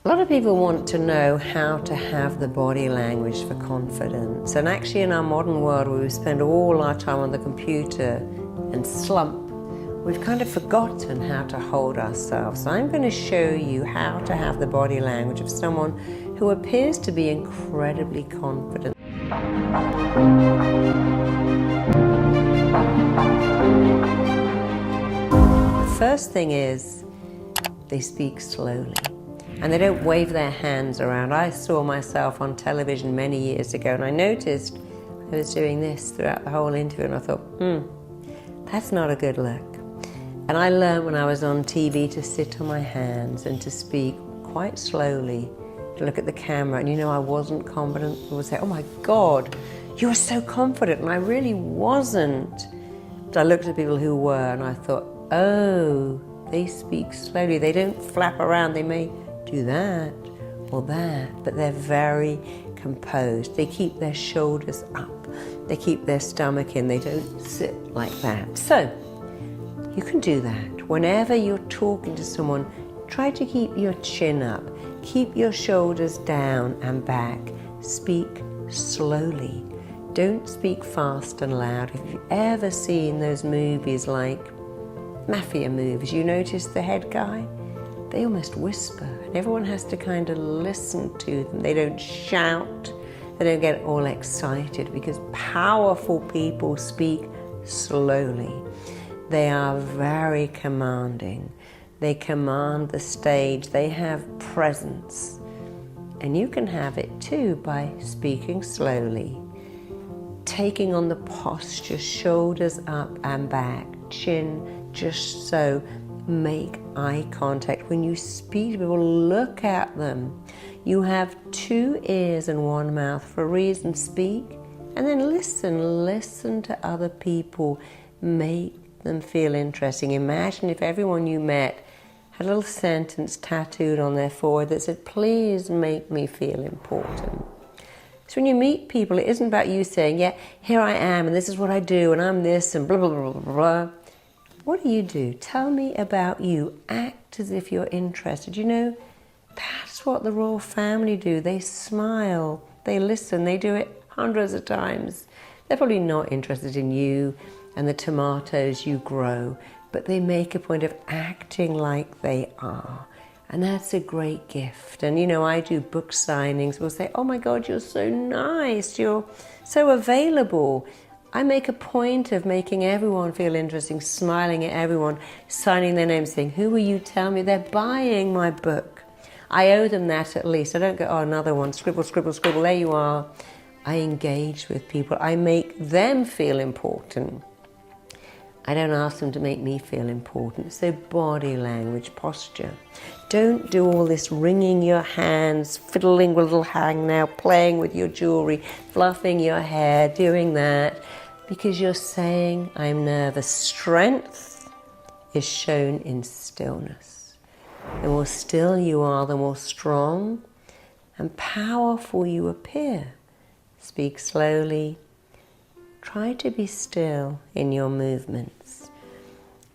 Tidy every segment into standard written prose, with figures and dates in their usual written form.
A lot of people want to know how to have the body language for confidence. And actually in our modern world where we spend all our time on the computer and slump, we've kind of forgotten how to hold ourselves. So I'm going to show you how to have the body language of someone who appears to be incredibly confident. The first thing is they speak slowly. And they don't wave their hands around. I saw myself on television many years ago and I noticed I was doing this throughout the whole interview and I thought, that's not a good look. And I learned when I was on TV to sit on my hands and to speak quite slowly, to look at the camera. And I wasn't confident. People would say, oh my God, you were so confident. And I really wasn't. But I looked at people who were and I thought, oh, they speak slowly. They don't flap around. They may do that or that, but they're very composed. They keep their shoulders up. They keep their stomach in. They don't sit like that. So you can do that. Whenever you're talking to someone, try to keep your chin up. Keep your shoulders down and back. Speak slowly. Don't speak fast and loud. If you've ever seen those movies like mafia movies, you notice the head guy? They almost whisper, and everyone has to kind of listen to them. They don't shout, they don't get all excited, because powerful people speak slowly. They are very commanding. They command the stage. They have presence. And you can have it too by speaking slowly, taking on the posture, shoulders up and back, chin just so. Make eye contact. When you speak to people, look at them. You have two ears and one mouth for a reason. Speak and then listen. Listen to other people. Make them feel interesting. Imagine if everyone you met had a little sentence tattooed on their forehead that said, please make me feel important. So when you meet people, it isn't about you saying, yeah, here I am and this is what I do and I'm this and blah, blah, blah, blah, blah. What do? Tell me about you. Act as if you're interested. That's what the royal family do. They smile, they listen, they do it hundreds of times. They're probably not interested in you and the tomatoes you grow, but they make a point of acting like they are. And that's a great gift. And I do book signings. People say, oh my God, you're so nice. You're so available. I make a point of making everyone feel interesting, smiling at everyone, signing their name, saying, who will you tell me? They're buying my book. I owe them that at least. I don't go, oh, another one, scribble, scribble, scribble, there you are. I engage with people. I make them feel important. I don't ask them to make me feel important. So body language, posture. Don't do all this wringing your hands, fiddling with a little hangnail, playing with your jewelry, fluffing your hair, doing that, because you're saying, I'm nervous. Strength is shown in stillness. The more still you are, the more strong and powerful you appear. Speak slowly. Try to be still in your movements.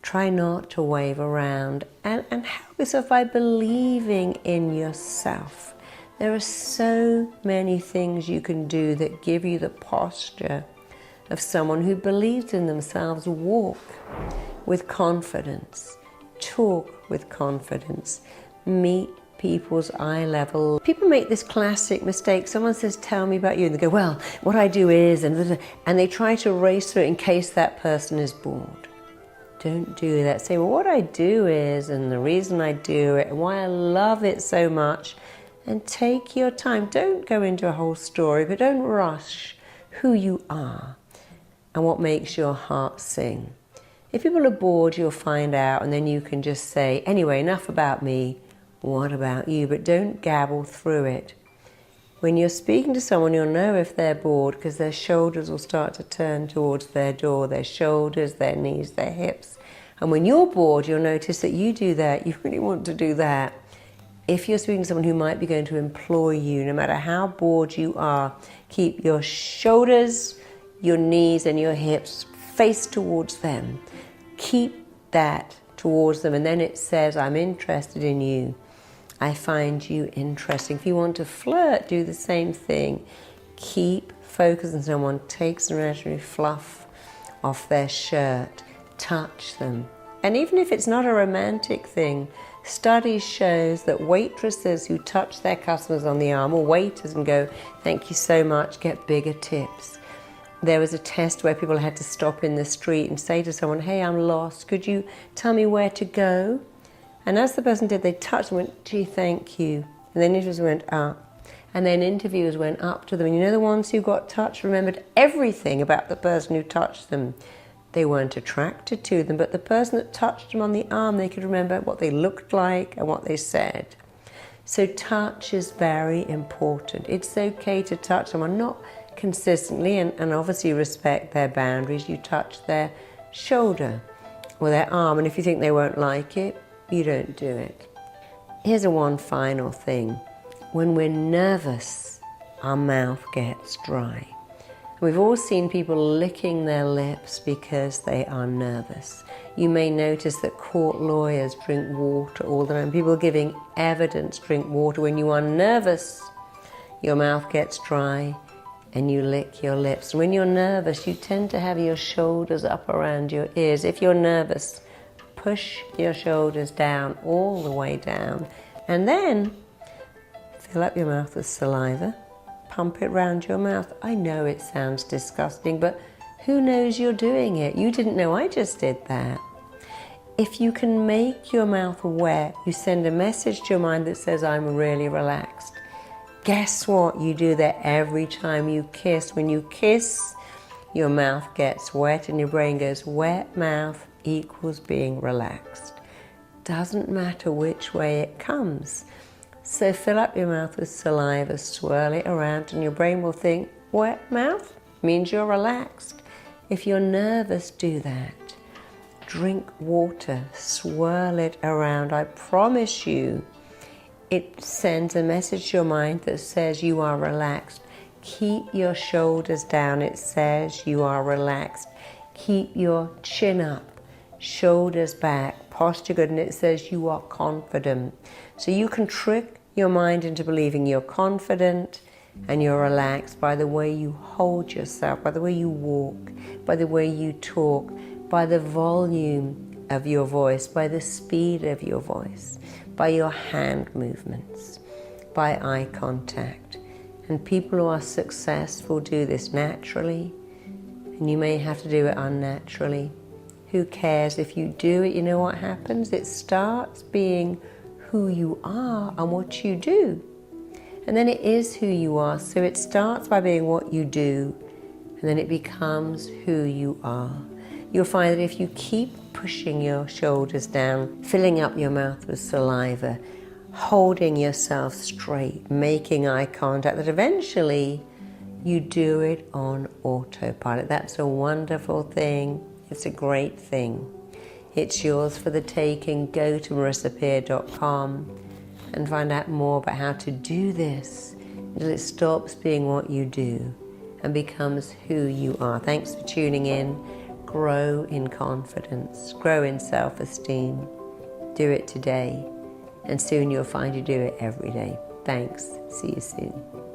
Try not to wave around and help yourself by believing in yourself. There are so many things you can do that give you the posture of someone who believes in themselves. Walk with confidence. Talk with confidence. Meet people's eye level. People make this classic mistake. Someone says, tell me about you. And they go, well, what I do is, and they try to race through it in case that person is bored. Don't do that. Say, well, what I do is, and the reason I do it, and why I love it so much, and take your time. Don't go into a whole story, but don't rush who you are and what makes your heart sing. If people are bored, you'll find out, and then you can just say, anyway, enough about me. What about you? But don't gabble through it. When you're speaking to someone, you'll know if they're bored because their shoulders will start to turn towards their door, their shoulders, their knees, their hips. And when you're bored, you'll notice that you do that. You really want to do that. If you're speaking to someone who might be going to employ you, no matter how bored you are, keep your shoulders, your knees and your hips face towards them. Keep that towards them, and then it says, I'm interested in you. I find you interesting. If you want to flirt, do the same thing. Keep focus on someone, take some imaginary fluff off their shirt, touch them. And even if it's not a romantic thing, studies shows that waitresses who touch their customers on the arm, or waiters, and go, thank you so much, get bigger tips. There was a test where people had to stop in the street and say to someone, hey, I'm lost, could you tell me where to go? And as the person did, they touched and went, gee, thank you. And then interviewers went up. And then interviewers went up to them. And you know, the ones who got touched remembered everything about the person who touched them. They weren't attracted to them, but the person that touched them on the arm, they could remember what they looked like and what they said. So touch is very important. It's okay to touch someone, not consistently, and obviously respect their boundaries. You touch their shoulder or their arm, and if you think they won't like it, you don't do it. Here's one final thing. When we're nervous, our mouth gets dry. We've all seen people licking their lips because they are nervous. You may notice that court lawyers drink water all the time. People giving evidence drink water. When you are nervous, your mouth gets dry and you lick your lips. When you're nervous, you tend to have your shoulders up around your ears. If you're nervous, push your shoulders down, all the way down, and then fill up your mouth with saliva. Pump it round your mouth. I know it sounds disgusting, but who knows you're doing it? You didn't know I just did that. If you can make your mouth wet, you send a message to your mind that says, I'm really relaxed. Guess what? You do that every time you kiss. When you kiss, your mouth gets wet and your brain goes, wet mouth equals being relaxed. Doesn't matter which way it comes. So fill up your mouth with saliva, swirl it around, and your brain will think, wet mouth means you're relaxed. If you're nervous, do that. Drink water, swirl it around. I promise you, it sends a message to your mind that says you are relaxed. Keep your shoulders down, it says you are relaxed. Keep your chin up, shoulders back, posture good, and it says you are confident. So you can trick your mind into believing you're confident and you're relaxed by the way you hold yourself, by the way you walk, by the way you talk, by the volume of your voice, by the speed of your voice, by your hand movements, by eye contact. And people who are successful do this naturally, and you may have to do it unnaturally. Who cares? If you do it, you know what happens? It starts being who you are and what you do. And then it is who you are. So it starts by being what you do, and then it becomes who you are. You'll find that if you keep pushing your shoulders down, filling up your mouth with saliva, holding yourself straight, making eye contact, that eventually you do it on autopilot. That's a wonderful thing. It's a great thing. It's yours for the taking. Go to marisapeer.com and find out more about how to do this until it stops being what you do and becomes who you are. Thanks for tuning in. Grow in confidence. Grow in self-esteem. Do it today, and soon you'll find you do it every day. Thanks. See you soon.